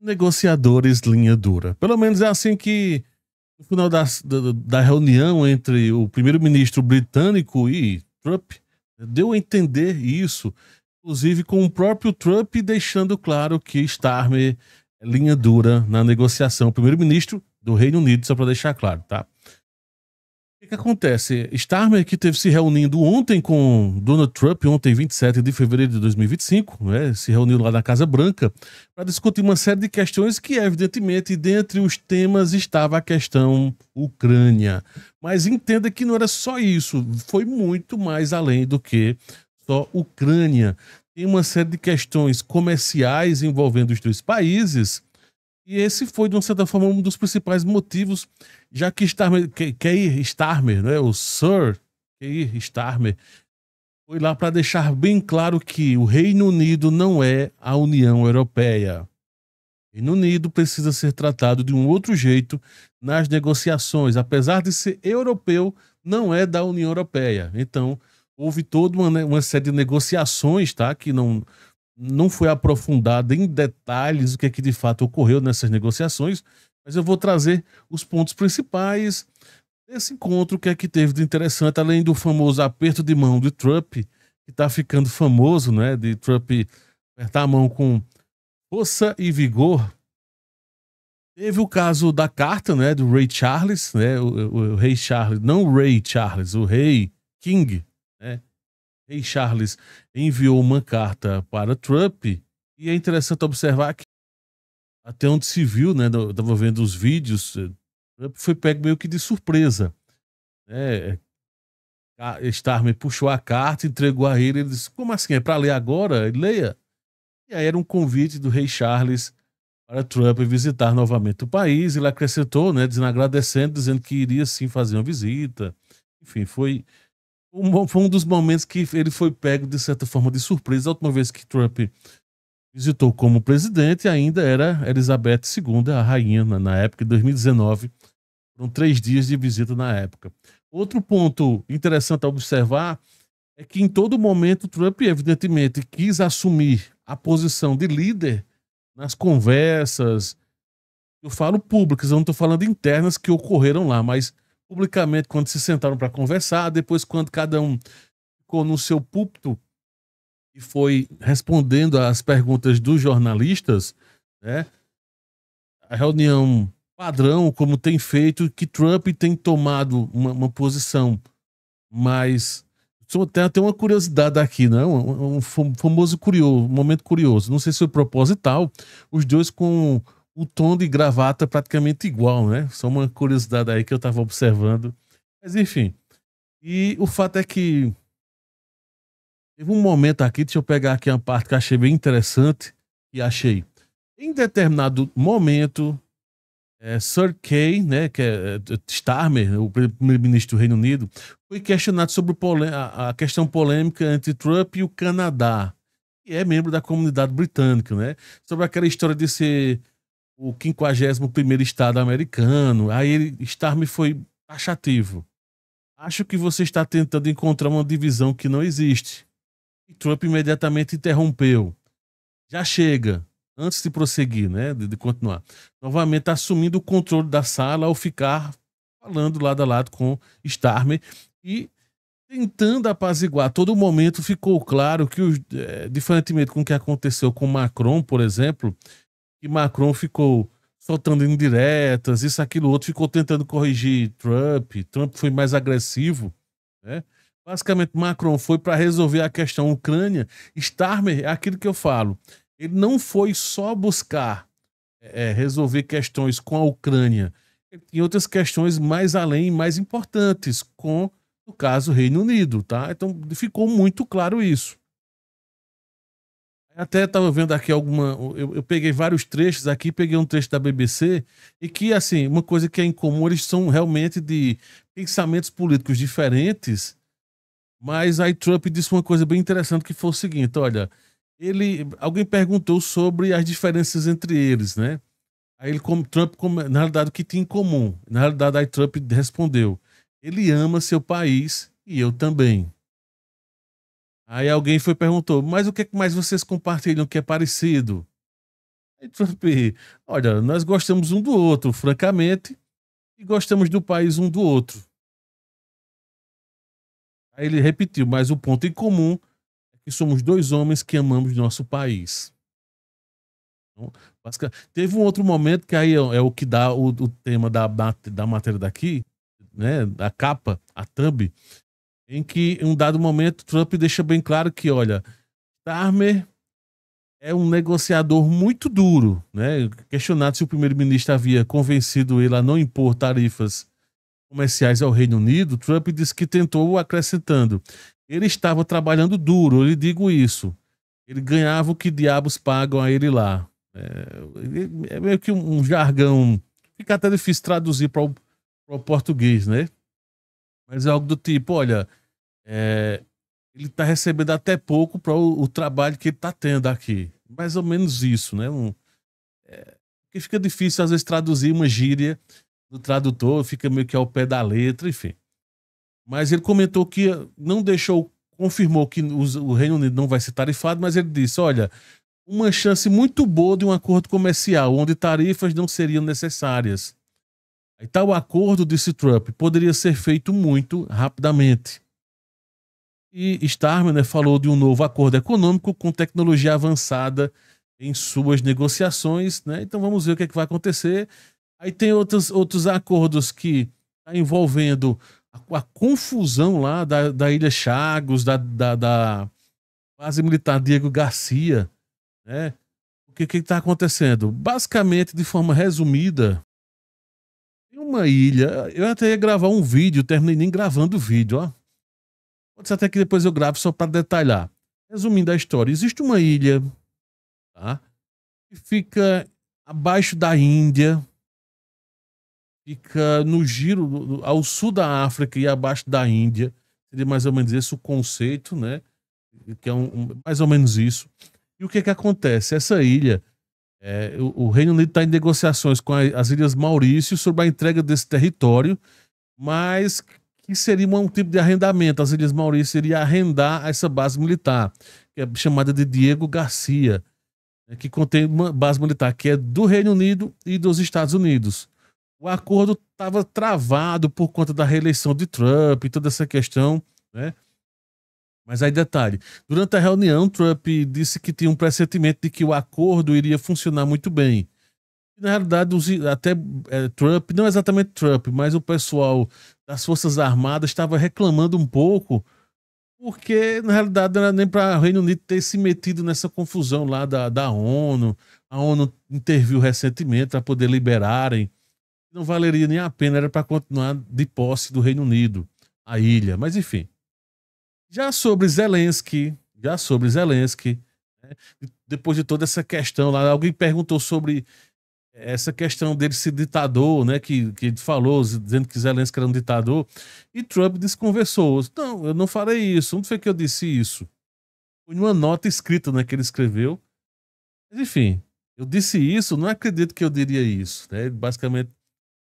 Negociadores linha dura. Pelo menos é assim que, no final da reunião entre o primeiro-ministro britânico e Trump, deu a entender isso, inclusive com o próprio Trump deixando claro que Starmer é linha dura na negociação. O primeiro-ministro do Reino Unido, só para deixar claro, tá? O que acontece? Starmer, que teve se reunindo ontem com Donald Trump, ontem, 27 de fevereiro de 2025, né, se reuniu lá na Casa Branca para discutir uma série de questões que, evidentemente, dentre os temas estava a questão Ucrânia. Mas entenda que não era só isso, foi muito mais além do que só Ucrânia. Tem uma série de questões comerciais envolvendo os dois países. E esse foi, de uma certa forma, um dos principais motivos, já que Keir Starmer, né, o Sir Keir Starmer, foi lá para deixar bem claro que o Reino Unido não é a União Europeia. O Reino Unido precisa ser tratado de um outro jeito nas negociações. Apesar de ser europeu, não é da União Europeia. Então, houve toda uma série de negociações, tá, que não foi aprofundada em detalhes o que é que de fato ocorreu nessas negociações, mas eu vou trazer os pontos principais desse encontro, o que é que teve de interessante, além do famoso aperto de mão de Trump, que está ficando famoso, né, de Trump apertar a mão com força e vigor. Teve o caso da carta, né, do Rei Charles, né, o Rei Charles, não o Rei Charles, o Rei King, né, Rei Charles enviou uma carta para Trump e é interessante observar que até onde se viu, né, eu estava vendo os vídeos, Trump foi pego meio que de surpresa, né? Starmer puxou a carta, entregou a ele disse: como assim, é para ler agora? Leia. E aí era um convite do Rei Charles para Trump visitar novamente o país. Ele acrescentou, né, dizendo, agradecendo, dizendo que iria sim fazer uma visita. Enfim, foi um dos momentos que ele foi pego, de certa forma, de surpresa. A última vez que Trump visitou como presidente ainda era Elizabeth II, a rainha, na época, em 2019. Foram 3 dias de visita na época. Outro ponto interessante a observar é que, em todo momento, Trump, evidentemente, quis assumir a posição de líder nas conversas. Eu falo públicas, eu não estou falando internas que ocorreram lá, mas publicamente, quando se sentaram para conversar, depois, quando cada um ficou no seu púlpito e foi respondendo às perguntas dos jornalistas, né? A reunião padrão, como tem feito, que Trump tem tomado uma posição mais. Tem uma curiosidade aqui, né? Um famoso curioso, um momento curioso. Não sei se foi proposital, os dois com o tom de gravata praticamente igual, né? Só uma curiosidade aí que eu estava observando. Mas enfim. E o fato é que teve um momento aqui, deixa eu pegar aqui uma parte que eu achei bem interessante, e achei. Em determinado momento, Sir Keir, né, que é Starmer, o primeiro-ministro do Reino Unido, foi questionado sobre a questão polêmica entre Trump e o Canadá, que é membro da comunidade britânica, né, sobre aquela história de ser o 51º estado americano. Aí Starmer foi taxativo. Acho que você está tentando encontrar uma divisão que não existe. E Trump imediatamente interrompeu. Já chega, antes de prosseguir, né, de continuar. Novamente assumindo o controle da sala ao ficar falando lado a lado com Starmer e tentando apaziguar. A todo momento ficou claro que, diferentemente com o que aconteceu com Macron, por exemplo, que Macron ficou soltando indiretas, isso, aquilo, outro, ficou tentando corrigir Trump foi mais agressivo, né? Basicamente, Macron foi para resolver a questão Ucrânia. Starmer é aquilo que eu falo. Ele não foi só buscar resolver questões com a Ucrânia. Ele tinha outras questões mais além, mais importantes, com, no caso, o Reino Unido, tá? Então, ficou muito claro isso. Até estava vendo aqui eu peguei vários trechos aqui, peguei um trecho da BBC, e que, assim, uma coisa que é incomum, eles são realmente de pensamentos políticos diferentes, mas aí Trump disse uma coisa bem interessante, que foi o seguinte: olha, alguém perguntou sobre as diferenças entre eles, né? Aí Trump, na realidade, o que tinha em comum? Na realidade, aí Trump respondeu: ele ama seu país e eu também. Aí alguém foi e perguntou: mas o que mais vocês compartilham que é parecido? Aí Trump, olha, nós gostamos um do outro, francamente, e gostamos do país um do outro. Aí ele repetiu, mas o ponto em comum é que somos dois homens que amamos nosso país. Então, teve um outro momento que aí é o que dá o tema da matéria daqui, né, da capa, a thumb, em que em um dado momento Trump deixa bem claro que, olha, Starmer é um negociador muito duro, né? Questionado se o primeiro-ministro havia convencido ele a não impor tarifas comerciais ao Reino Unido, Trump disse que tentou, acrescentando: ele estava trabalhando duro, eu lhe digo isso. Ele ganhava o que diabos pagam a ele lá. É meio que um jargão, fica até difícil traduzir para o português, né? Mas é algo do tipo: olha, é, ele está recebendo até pouco para o trabalho que ele está tendo aqui. Mais ou menos isso, né? Que fica difícil, às vezes, traduzir uma gíria do tradutor, fica meio que ao pé da letra, enfim. Mas ele comentou que não deixou, confirmou que o Reino Unido não vai ser tarifado, mas ele disse: olha, uma chance muito boa de um acordo comercial, onde tarifas não seriam necessárias. E tal acordo, disse Trump, poderia ser feito muito rapidamente. E Starmer, né, falou de um novo acordo econômico com tecnologia avançada em suas negociações, né? Então vamos ver o que, é que vai acontecer. Aí tem outros acordos que tá envolvendo a confusão lá da Ilha Chagos, da base militar Diego Garcia, né? O que está acontecendo? Basicamente, de forma resumida, tem uma ilha. Eu até ia gravar um vídeo, terminei nem gravando o vídeo, ó. Pode ser até que depois eu grave só para detalhar. Resumindo a história, existe uma ilha, tá? Que fica abaixo da Índia, fica no giro ao sul da África e abaixo da Índia. Seria mais ou menos esse o conceito, né? Que é mais ou menos isso. E o que acontece? Essa ilha, o Reino Unido está em negociações com as Ilhas Maurício sobre a entrega desse território, mas que seria um tipo de arrendamento. As Ilhas Maurício iria arrendar essa base militar, que é chamada de Diego Garcia, que contém uma base militar que é do Reino Unido e dos Estados Unidos. O acordo estava travado por conta da reeleição de Trump e toda essa questão, né? Mas aí detalhe, durante a reunião, Trump disse que tinha um pressentimento de que o acordo iria funcionar muito bem. Na realidade, até Trump, não exatamente Trump, mas o pessoal das Forças Armadas estava reclamando um pouco, porque na realidade não era nem para o Reino Unido ter se metido nessa confusão lá da ONU. A ONU interviu recentemente para poder liberarem. Não valeria nem a pena, era para continuar de posse do Reino Unido, a ilha. Mas enfim. Já sobre Zelensky, né, depois de toda essa questão lá, alguém perguntou sobre essa questão dele ser ditador, né? Que ele falou, dizendo que Zelensky era um ditador, e Trump desconversou. Não, eu não falei isso. Onde foi que eu disse isso? Foi numa nota escrita, né, que ele escreveu. Mas enfim, eu disse isso, não acredito que eu diria isso, né? Ele basicamente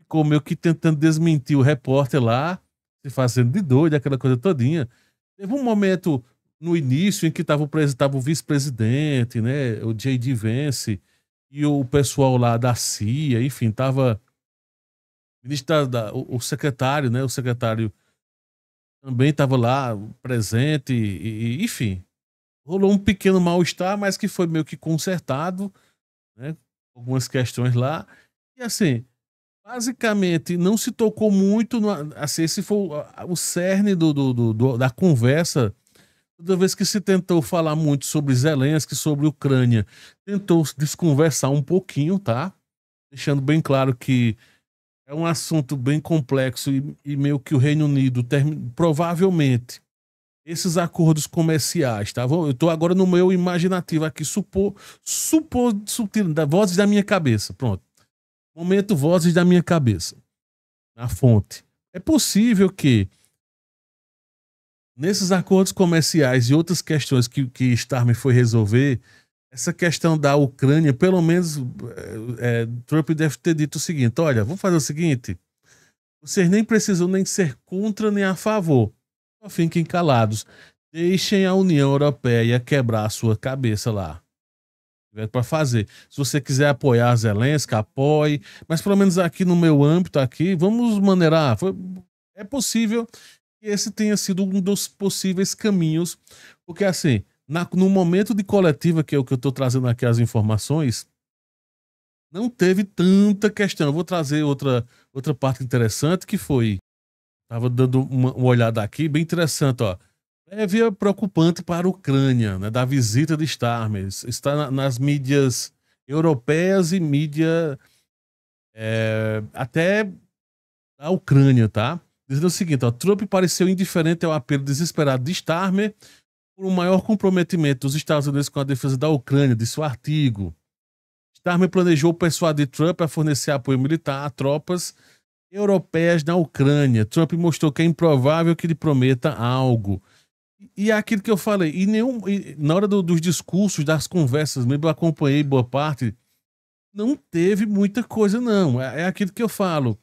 ficou meio que tentando desmentir o repórter lá, se fazendo de doido, aquela coisa todinha. Teve um momento no início em que estava o vice-presidente, né, o J.D. Vance, e o pessoal lá da CIA, enfim, tava o secretário, né, o secretário também estava lá presente, enfim, rolou um pequeno mal-estar, mas que foi meio que consertado, né, algumas questões lá, e assim, basicamente não se tocou muito, assim, esse foi o cerne da conversa. Toda vez que se tentou falar muito sobre Zelensky, sobre Ucrânia, tentou desconversar um pouquinho, tá? Deixando bem claro que é um assunto bem complexo e meio que o Reino Unido provavelmente esses acordos comerciais, tá? Eu tô agora no meu imaginativo aqui, supor, vozes da minha cabeça, pronto. Momento vozes da minha cabeça. A fonte. É possível que nesses acordos comerciais e outras questões que Starmer foi resolver, essa questão da Ucrânia, pelo menos Trump deve ter dito o seguinte: olha, vamos fazer o seguinte, vocês nem precisam nem ser contra nem a favor, só fiquem calados, deixem a União Europeia quebrar a sua cabeça lá. para fazer. Se você quiser apoiar Zelensky, apoie, mas pelo menos aqui no meu âmbito aqui, vamos maneirar. É possível que esse tenha sido um dos possíveis caminhos, porque assim, no momento de coletiva, que é o que eu estou trazendo aqui as informações, não teve tanta questão. Eu vou trazer outra parte interessante que foi, estava dando uma olhada aqui, bem interessante, ó. Prévia preocupante para a Ucrânia, né, da visita de Starmer. Está nas mídias europeias e mídia até da Ucrânia, tá? Dizendo o seguinte, ó, Trump pareceu indiferente ao apelo desesperado de Starmer por um maior comprometimento dos Estados Unidos com a defesa da Ucrânia, disse o artigo. Starmer planejou persuadir Trump a fornecer apoio militar a tropas europeias na Ucrânia. Trump mostrou que é improvável que ele prometa algo. E é aquilo que eu falei, na hora dos discursos, das conversas, mesmo eu acompanhei boa parte, não teve muita coisa, não. É aquilo que eu falo.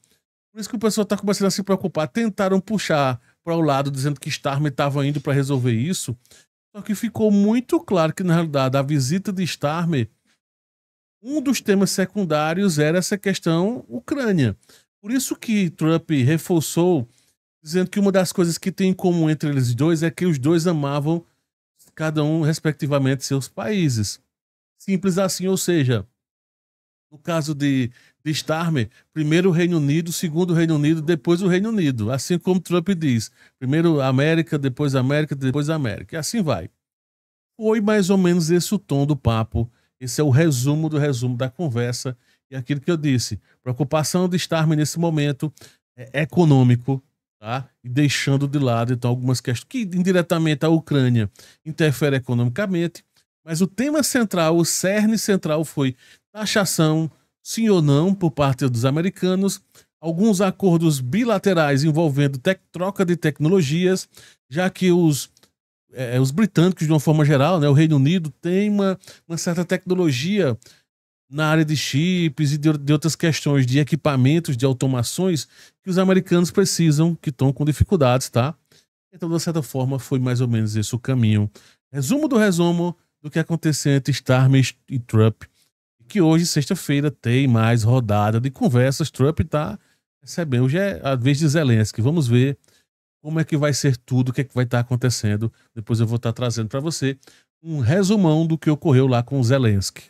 Por isso que o pessoal está começando a se preocupar. Tentaram puxar para o lado, dizendo que Starmer estava indo para resolver isso. Só que ficou muito claro que, na realidade, a visita de Starmer, um dos temas secundários era essa questão Ucrânia. Por isso que Trump reforçou, dizendo que uma das coisas que tem em comum entre eles dois é que os dois amavam cada um, respectivamente, seus países. Simples assim, ou seja, no caso de Starmer, primeiro o Reino Unido, segundo o Reino Unido, depois o Reino Unido. Assim como Trump diz, primeiro a América, depois a América, depois a América. E assim vai. Foi mais ou menos esse o tom do papo. Esse é o resumo do resumo da conversa. E aquilo que eu disse, preocupação de Starmer nesse momento é econômico, tá? E deixando de lado, então, algumas questões que indiretamente a Ucrânia interfere economicamente, mas o tema central, o cerne central foi taxação, sim ou não, por parte dos americanos, alguns acordos bilaterais envolvendo troca de tecnologias, já que os britânicos, de uma forma geral, né, o Reino Unido, tem uma certa tecnologia na área de chips e de outras questões de equipamentos, de automações, que os americanos precisam, que estão com dificuldades, tá? Então, de certa forma, foi mais ou menos esse o caminho. Resumo do que aconteceu entre Starmer e Trump, que hoje, sexta-feira, tem mais rodada de conversas. Trump está recebendo, hoje é a vez de Zelensky. Vamos ver como é que vai ser tudo, o que é que vai estar acontecendo. Depois eu vou estar trazendo para você um resumão do que ocorreu lá com o Zelensky.